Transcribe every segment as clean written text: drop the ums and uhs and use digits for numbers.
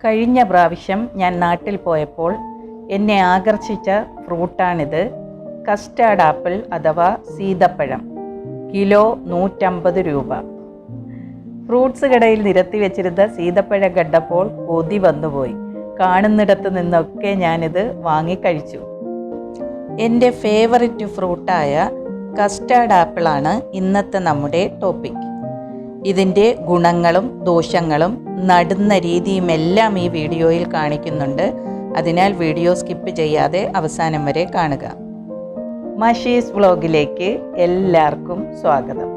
കഴിഞ്ഞ പ്രാവശ്യം ഞാൻ നാട്ടിൽ പോയപ്പോൾ എന്നെ ആകർഷിച്ച ഫ്രൂട്ടാണിത്. കസ്റ്റാർഡ് ആപ്പിൾ അഥവാ സീതപ്പഴം. കിലോ 150 രൂപ. ഫ്രൂട്ട്സ് കടയിൽ നിരത്തി വെച്ചിരുന്ന സീതപ്പഴം കണ്ടപ്പോൾ കൊതി വന്നുപോയി. കാണുന്നിടത്ത് നിന്നൊക്കെ ഞാനിത് വാങ്ങിക്കഴിച്ചു. എൻ്റെ ഫേവറിറ്റ് ഫ്രൂട്ടായ കസ്റ്റാർഡ് ആപ്പിളാണ് ഇന്നത്തെ നമ്മുടെ ടോപ്പിക്. ഇതിൻ്റെ ഗുണങ്ങളും ദോഷങ്ങളും നടുന്ന രീതിയുമെല്ലാം ഈ വീഡിയോയിൽ കാണിക്കുന്നുണ്ട്. അതിനാൽ വീഡിയോ സ്കിപ്പ് ചെയ്യാതെ അവസാനം വരെ കാണുക. മഷീസ് വ്ലോഗിലേക്ക് എല്ലാവർക്കും സ്വാഗതം.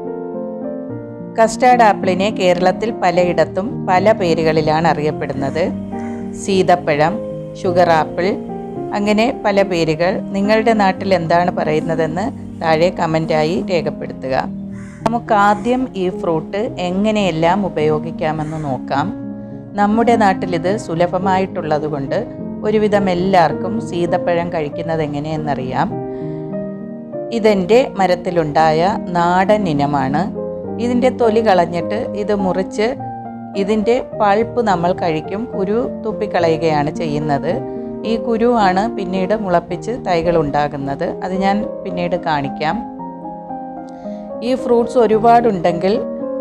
കസ്റ്റാർഡ് ആപ്പിളിനെ കേരളത്തിൽ പലയിടത്തും പല പേരുകളിലാണ് അറിയപ്പെടുന്നത്. സീതപ്പഴം, ഷുഗർ ആപ്പിൾ, അങ്ങനെ പല പേരുകൾ. നിങ്ങളുടെ നാട്ടിൽ എന്താണ് പറയുന്നതെന്ന് താഴെ കമൻ്റായി രേഖപ്പെടുത്തുക. നമുക്കാദ്യം ഈ ഫ്രൂട്ട് എങ്ങനെയെല്ലാം ഉപയോഗിക്കാമെന്ന് നോക്കാം. നമ്മുടെ നാട്ടിലിത് സുലഭമായിട്ടുള്ളത് കൊണ്ട് ഒരുവിധം എല്ലാവർക്കും സീതപ്പഴം കഴിക്കുന്നത് എങ്ങനെയെന്നറിയാം. ഇതെൻ്റെ മരത്തിലുണ്ടായ നാടൻ ഇനമാണ്. ഇതിൻ്റെ തൊലി കളഞ്ഞിട്ട് ഇത് മുറിച്ച് ഇതിൻ്റെ പൾപ്പ് നമ്മൾ കഴിക്കും. കുരു തുപ്പിക്കളയുകയാണ് ചെയ്യുന്നത്. ഈ കുരുവാണ് പിന്നീട് മുളപ്പിച്ച് തൈകൾ ഉണ്ടാകുന്നത്. അത് ഞാൻ പിന്നീട് കാണിക്കാം. ഈ ഫ്രൂട്ട്സ് ഒരുപാടുണ്ടെങ്കിൽ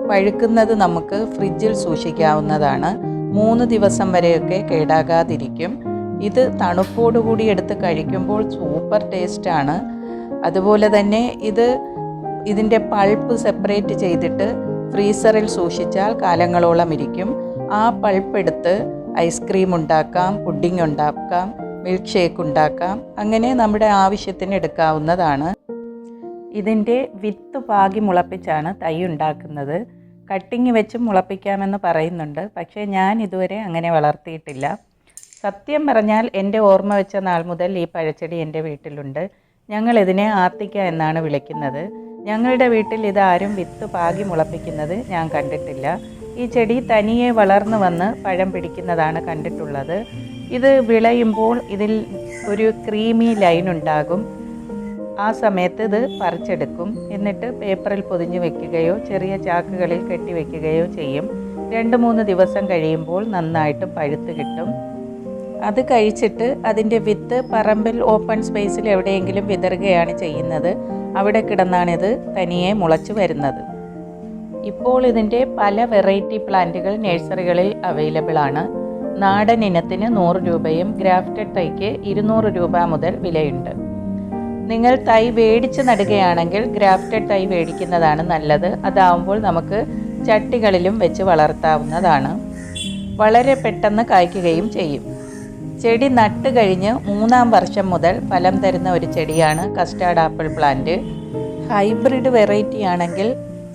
പഴുക്കുന്നത് നമുക്ക് ഫ്രിഡ്ജിൽ സൂക്ഷിക്കാവുന്നതാണ്. 3 ദിവസം വരെയൊക്കെ കേടാകാതിരിക്കും. ഇത് തണുപ്പോടുകൂടി എടുത്ത് കഴിക്കുമ്പോൾ സൂപ്പർ ടേസ്റ്റാണ്. അതുപോലെ തന്നെ ഇതിൻ്റെ പൾപ്പ് സെപ്പറേറ്റ് ചെയ്തിട്ട് ഫ്രീസറിൽ സൂക്ഷിച്ചാൽ കാലങ്ങളോളം ഇരിക്കും. ആ പൾപ്പ് എടുത്ത് ഐസ്ക്രീം ഉണ്ടാക്കാം, പുഡിംഗ് ഉണ്ടാക്കാം, മിൽക്ക് ഷേക്ക് ഉണ്ടാക്കാം. അങ്ങനെ നമ്മുടെ ആവശ്യത്തിന് എടുക്കാവുന്നതാണ്. ഇതിൻ്റെ വിത്ത് പാകി മുളപ്പിച്ചാണ് തൈ ഉണ്ടാക്കുന്നത്. കട്ടിങ് വെച്ച് മുളപ്പിക്കാമെന്ന് പറയുന്നുണ്ട്. പക്ഷേ ഞാൻ ഇതുവരെ അങ്ങനെ വളർത്തിയിട്ടില്ല. സത്യം പറഞ്ഞാൽ എൻ്റെ ഓർമ്മ വെച്ച നാൾ മുതൽ ഈ പഴച്ചെടി എൻ്റെ വീട്ടിലുണ്ട്. ഞങ്ങളിതിനെ ആത്തിക്ക എന്നാണ് വിളിക്കുന്നത്. ഞങ്ങളുടെ വീട്ടിൽ ഇതാരും വിത്ത് പാകി മുളപ്പിക്കുന്നത് ഞാൻ കണ്ടിട്ടില്ല. ഈ ചെടി തനിയെ വളർന്നു വന്ന് പഴം പിടിക്കുന്നതാണ് കണ്ടിട്ടുള്ളത്. ഇത് വിളയുമ്പോൾ ഇതിൽ ഒരു ക്രീമി ലൈൻ ഉണ്ടാകും. ആ സമയത്ത് ഇത് പറിച്ചെടുക്കും. എന്നിട്ട് പേപ്പറിൽ പൊതിഞ്ഞു വെക്കുകയോ ചെറിയ ചാക്കുകളിൽ കെട്ടി വെക്കുകയോ ചെയ്യും. 2-3 ദിവസം കഴിയുമ്പോൾ നന്നായിട്ട് പഴുത്ത് കിട്ടും. അത് കഴിച്ചിട്ട് അതിൻ്റെ വിത്ത് പറമ്പിൽ ഓപ്പൺ സ്പേസിൽ എവിടെയെങ്കിലും വിതറുകയാണ് ചെയ്യുന്നത്. അവിടെ കിടന്നാണിത് തനിയെ മുളച്ചു വരുന്നത്. ഇപ്പോൾ ഇതിൻ്റെ പല വെറൈറ്റി പ്ലാന്റുകൾ നഴ്സറികളിൽ അവൈലബിൾ ആണ്. നാടൻ ഇനത്തിന് 100 രൂപയും ഗ്രാഫ്റ്റഡ് തൈക്ക് 200 രൂപ മുതൽ വിലയുണ്ട്. നിങ്ങൾ തൈ വേടിച്ച് നടുകയാണെങ്കിൽ ഗ്രാഫ്റ്റഡ് തൈ വേടിക്കുന്നതാണ് നല്ലത്. അതാവുമ്പോൾ നമുക്ക് ചട്ടികളിലും വെച്ച് വളർത്താവുന്നതാണ്. വളരെ പെട്ടെന്ന് കായ്ക്കുകയും ചെയ്യും. ചെടി നട്ട് കഴിഞ്ഞ് 3-ാം വർഷം മുതൽ ഫലം തരുന്ന ഒരു ചെടിയാണ് custard apple plant. Hybrid variety ആണെങ്കിൽ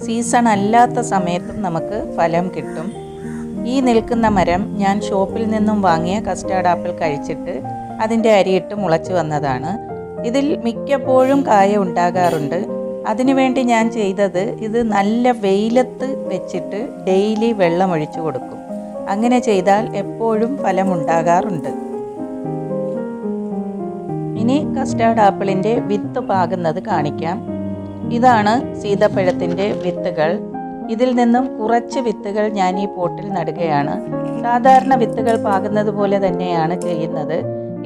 സീസൺ അല്ലാത്ത സമയത്തും നമുക്ക് ഫലം കിട്ടും. ഈ നിൽക്കുന്ന മരം ഞാൻ ഷോപ്പിൽ നിന്നും വാങ്ങിയ കസ്റ്റാർഡ് ആപ്പിൾ കഴിച്ചിട്ട് അതിൻ്റെ അരിയിട്ട് മുളച്ചു വന്നതാണ്. ഇതിൽ മിക്കപ്പോഴും കായ ഉണ്ടാകാറുണ്ട്. അതിനുവേണ്ടി ഞാൻ ചെയ്തത് ഇത് നല്ല വെയിലത്ത് വെച്ചിട്ട് ഡെയിലി വെള്ളമൊഴിച്ചു കൊടുക്കും. അങ്ങനെ ചെയ്താൽ എപ്പോഴും ഫലമുണ്ടാകാറുണ്ട്. ഇനി കസ്റ്റാർഡ് ആപ്പിളിൻ്റെ വിത്ത് പാകുന്നത് കാണിക്കാം. ഇതാണ് സീതപ്പഴത്തിൻ്റെ വിത്തുകൾ. ഇതിൽ നിന്നും കുറച്ച് വിത്തുകൾ ഞാൻ ഈ പോട്ടിൽ നടുകയാണ്. സാധാരണ വിത്തുകൾ പാകുന്നത് പോലെ തന്നെയാണ് ചെയ്യുന്നത്.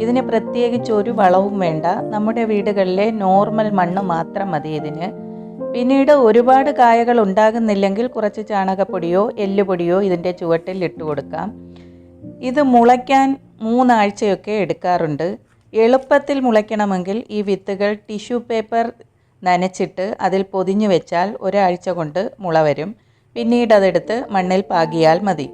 ഇതിന് പ്രത്യേകിച്ച് ഒരു വളവും വേണ്ട. നമ്മുടെ വീടുകളിലെ നോർമൽ മണ്ണ് മാത്രം മതി ഇതിന്. പിന്നീട് ഒരുപാട് കായകൾ ഉണ്ടാകുന്നില്ലെങ്കിൽ കുറച്ച് ചാണകപ്പൊടിയോ എല്ലുപൊടിയോ ഇതിൻ്റെ ചുവട്ടിൽ ഇട്ട് കൊടുക്കാം. ഇത് മുളയ്ക്കാൻ 3 ആഴ്ചയൊക്കെ എടുക്കാറുണ്ട്. എളുപ്പത്തിൽ മുളയ്ക്കണമെങ്കിൽ ഈ വിത്തുകൾ ടിഷ്യൂ പേപ്പർ നനച്ചിട്ട് അതിൽ പൊതിഞ്ഞു വെച്ചാൽ 1 ആഴ്ച കൊണ്ട് മുള വരും. പിന്നീട് അതെടുത്ത് മണ്ണിൽ പാകിയാൽ മതി.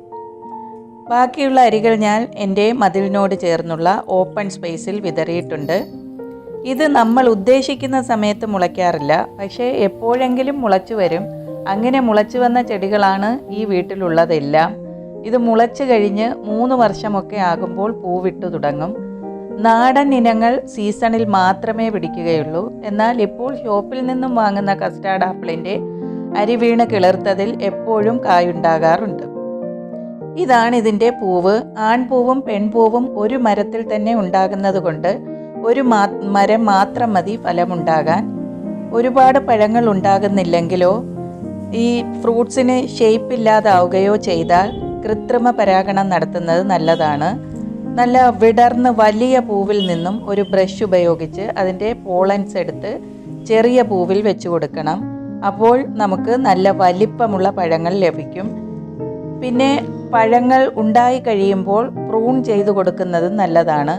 ബാക്കിയുള്ള അരികൾ ഞാൻ എൻ്റെ മതിലിനോട് ചേർന്നുള്ള ഓപ്പൺ സ്പേസിൽ വിതറിയിട്ടുണ്ട്. ഇത് നമ്മൾ ഉദ്ദേശിക്കുന്ന സമയത്ത് മുളയ്ക്കാറില്ല. പക്ഷേ എപ്പോഴെങ്കിലും മുളച്ചു വരും. അങ്ങനെ മുളച്ചു വന്ന ചെടികളാണ് ഈ വീട്ടിലുള്ളതെല്ലാം. ഇത് മുളച്ചു കഴിഞ്ഞ് 3 വർഷമൊക്കെ ആകുമ്പോൾ പൂവിട്ടു തുടങ്ങും. നാടൻ ഇനങ്ങൾ സീസണിൽ മാത്രമേ പിടിക്കുകയുള്ളൂ. എന്നാൽ ഇപ്പോൾ ഷോപ്പിൽ നിന്നും വാങ്ങുന്ന കസ്റ്റാർഡ് ആപ്പിളിൻ്റെ അരി വീണ് കിളിർത്തതിൽ എപ്പോഴും കായുണ്ടാകാറുണ്ട്. ഇതാണ് ഇതിൻ്റെ പൂവ്. ആൺപൂവും പെൺപൂവും ഒരു മരത്തിൽ തന്നെ ഉണ്ടാകുന്നത് കൊണ്ട് ഒരു മരം മാത്രം മതി ഫലമുണ്ടാകാൻ. ഒരുപാട് പഴങ്ങൾ ഉണ്ടാകുന്നില്ലെങ്കിലോ ഈ ഫ്രൂട്ട്സിന് ഷേപ്പ് ഇല്ലാതാവുകയോ ചെയ്താൽ കൃത്രിമ പരാഗണം നടത്തുന്നത് നല്ലതാണ്. നല്ല വിടർന്ന് വലിയ പൂവിൽ നിന്നും ഒരു ബ്രഷ് ഉപയോഗിച്ച് അതിൻ്റെ പോളൻസ് എടുത്ത് ചെറിയ പൂവിൽ വെച്ച് കൊടുക്കണം. അപ്പോൾ നമുക്ക് നല്ല വലിപ്പമുള്ള പഴങ്ങൾ ലഭിക്കും. പിന്നെ പഴങ്ങൾ ഉണ്ടായി കഴിയുമ്പോൾ പ്രൂൺ ചെയ്ത് കൊടുക്കുന്നത് നല്ലതാണ്.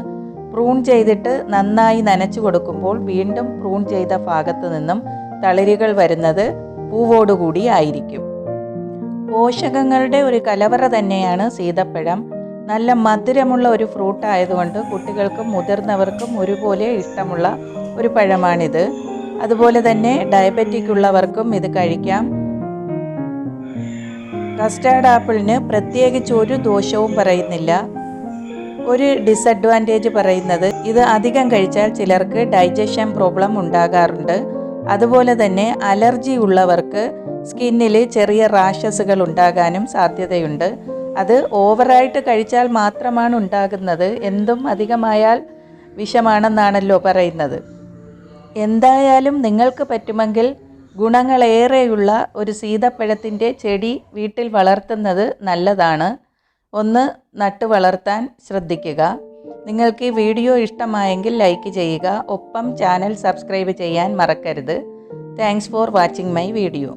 പ്രൂൺ ചെയ്തിട്ട് നന്നായി നനച്ചു കൊടുക്കുമ്പോൾ വീണ്ടും പ്രൂൺ ചെയ്ത ഭാഗത്ത് നിന്നും തളിരുകൾ വരുന്നത് പൂവോടുകൂടി ആയിരിക്കും. പോഷകങ്ങളുടെ ഒരു കലവറ തന്നെയാണ് സീതപ്പഴം. നല്ല മധുരമുള്ള ഒരു ഫ്രൂട്ട് ആയതുകൊണ്ട് കുട്ടികൾക്കും മുതിർന്നവർക്കും ഒരുപോലെ ഇഷ്ടമുള്ള ഒരു പഴമാണിത്. അതുപോലെ തന്നെ ഡയബറ്റിക് ഉള്ളവർക്കും ഇത് കഴിക്കാം. കസ്റ്റാർഡ് ആപ്പിളിന് പ്രത്യേകിച്ച് ഒരു ദോഷവും പറയുന്നില്ല. ഒരു ഡിസഡ്വാൻറ്റേജ് പറയുന്നത് ഇത് അധികം കഴിച്ചാൽ ചിലർക്ക് ഡൈജഷൻ പ്രോബ്ലം ഉണ്ടാകാറുണ്ട്. അതുപോലെ തന്നെ അലർജി ഉള്ളവർക്ക് സ്കിന്നിൽ ചെറിയ റാഷസുകൾ ഉണ്ടാകാനും സാധ്യതയുണ്ട്. അത് ഓവറായിട്ട് കഴിച്ചാൽ മാത്രമാണ് ഉണ്ടാകുന്നത്. എന്തും അധികമായാൽ വിഷമാണെന്നാണല്ലോ പറയുന്നത്. എന്തായാലും നിങ്ങൾക്ക് പറ്റുമെങ്കിൽ ഗുണങ്ങളേറെയുള്ള ഒരു സീതപ്പഴത്തിൻ്റെ ചെടി വീട്ടിൽ വളർത്തുന്നത് നല്ലതാണ്. ഒന്ന് നട്ടു വളർത്താൻ ശ്രദ്ധിക്കുക. നിങ്ങൾക്ക് ഈ വീഡിയോ ഇഷ്ടമായെങ്കിൽ ലൈക്ക് ചെയ്യുക. ഒപ്പം ചാനൽ സബ്സ്ക്രൈബ് ചെയ്യാൻ മറക്കരുത്. Thanks for watching my video.